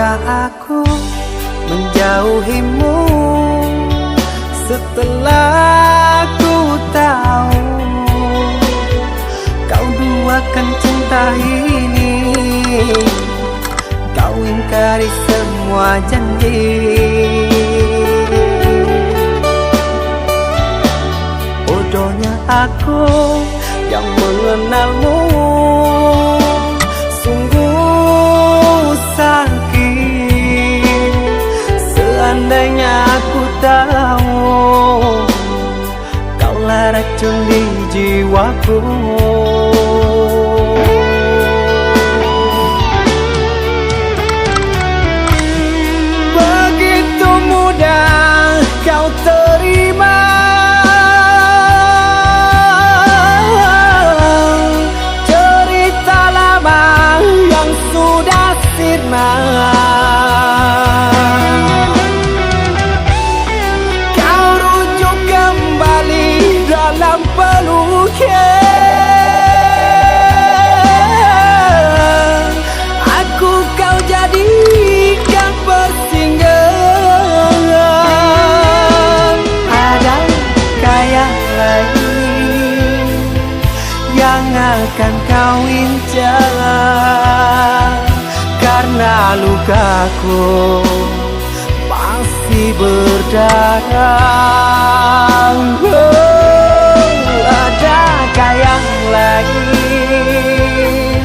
Cukupkah aku menjauhimu setelah ku tahu kau duakan cinta ini? Kau ingkari semua janji. Bodohnya aku yang mengenalmu, sungguh sakit. Seandainya aku tahu kaulah racun di jiwaku. Begitu mudah kau terima cerita lama yang sudah sirna. Kau rujuk kembali dalam peluknya. Aku kau jadikan persinggahan. Adakah yang lain yang akan kau incar? Karena lukaku masih berdarah. Adakah yang lain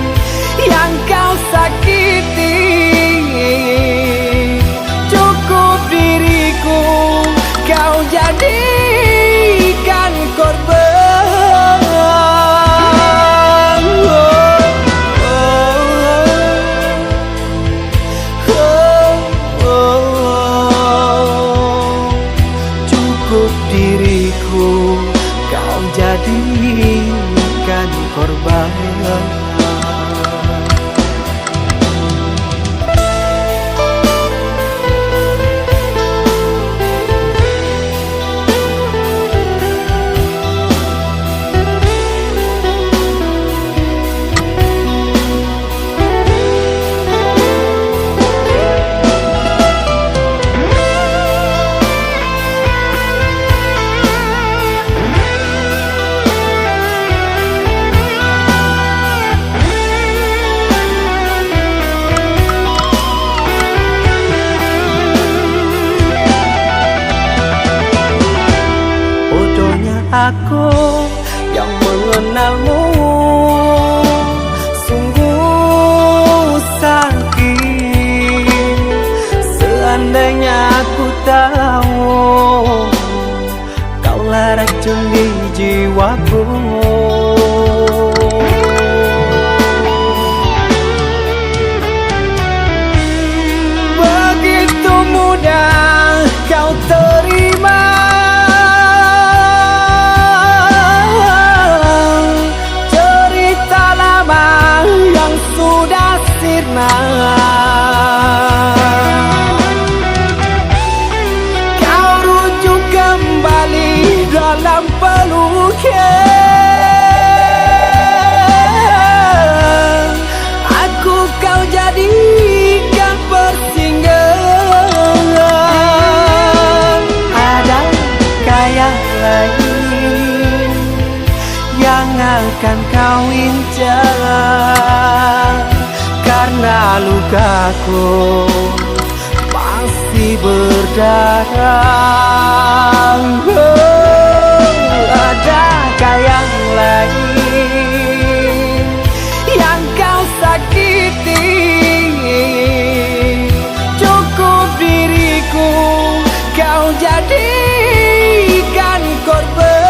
yang kau sakiti? Cukup diriku kau jadikan korban. Cukup diriku kau jadikan korban. Aku yang mengenalmu, sungguh sakit. Seandainya aku tahu kaulah racun di jiwaku. Begitu mudah kau terima sudah sirna. Kau rujuk kembali dalam peluknya. Aku kau jadikan persinggahan. Adakah yang lain yang akan kau incar? Karena lukaku masih berdarah. Adakah yang lain yang kau sakiti? Cukup diriku kau jadikan korban.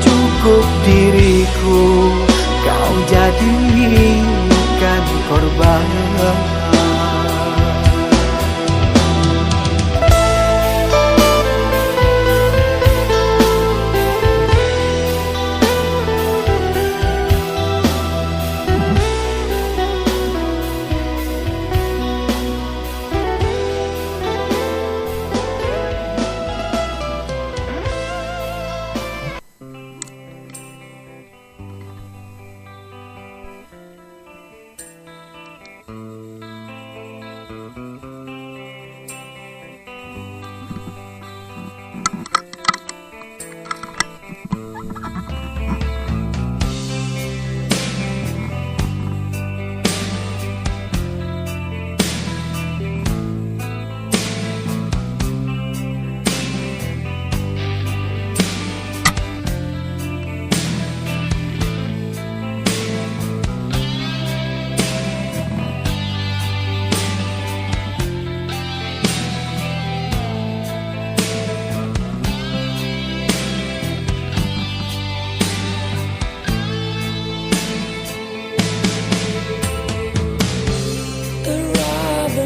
Cukup diriku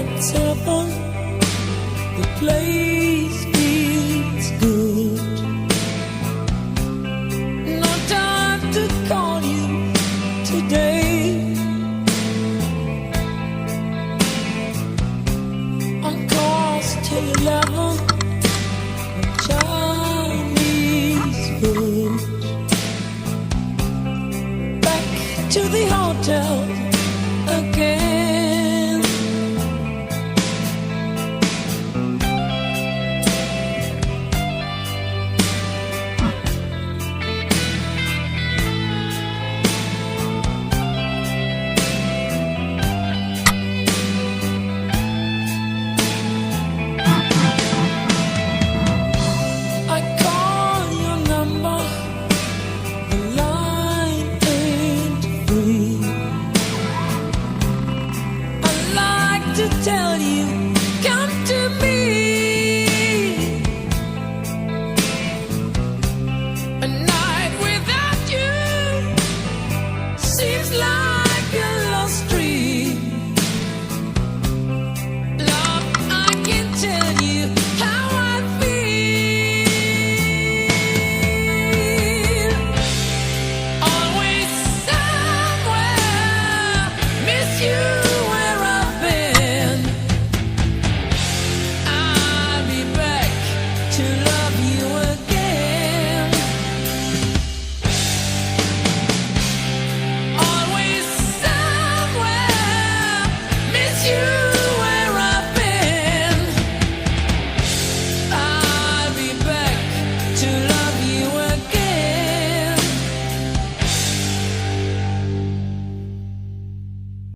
at 7, the place feels good. No time to call you today. On course till 11, Chinese food. Back to the hotel again. I call your number, the line ain't free. I like to tell you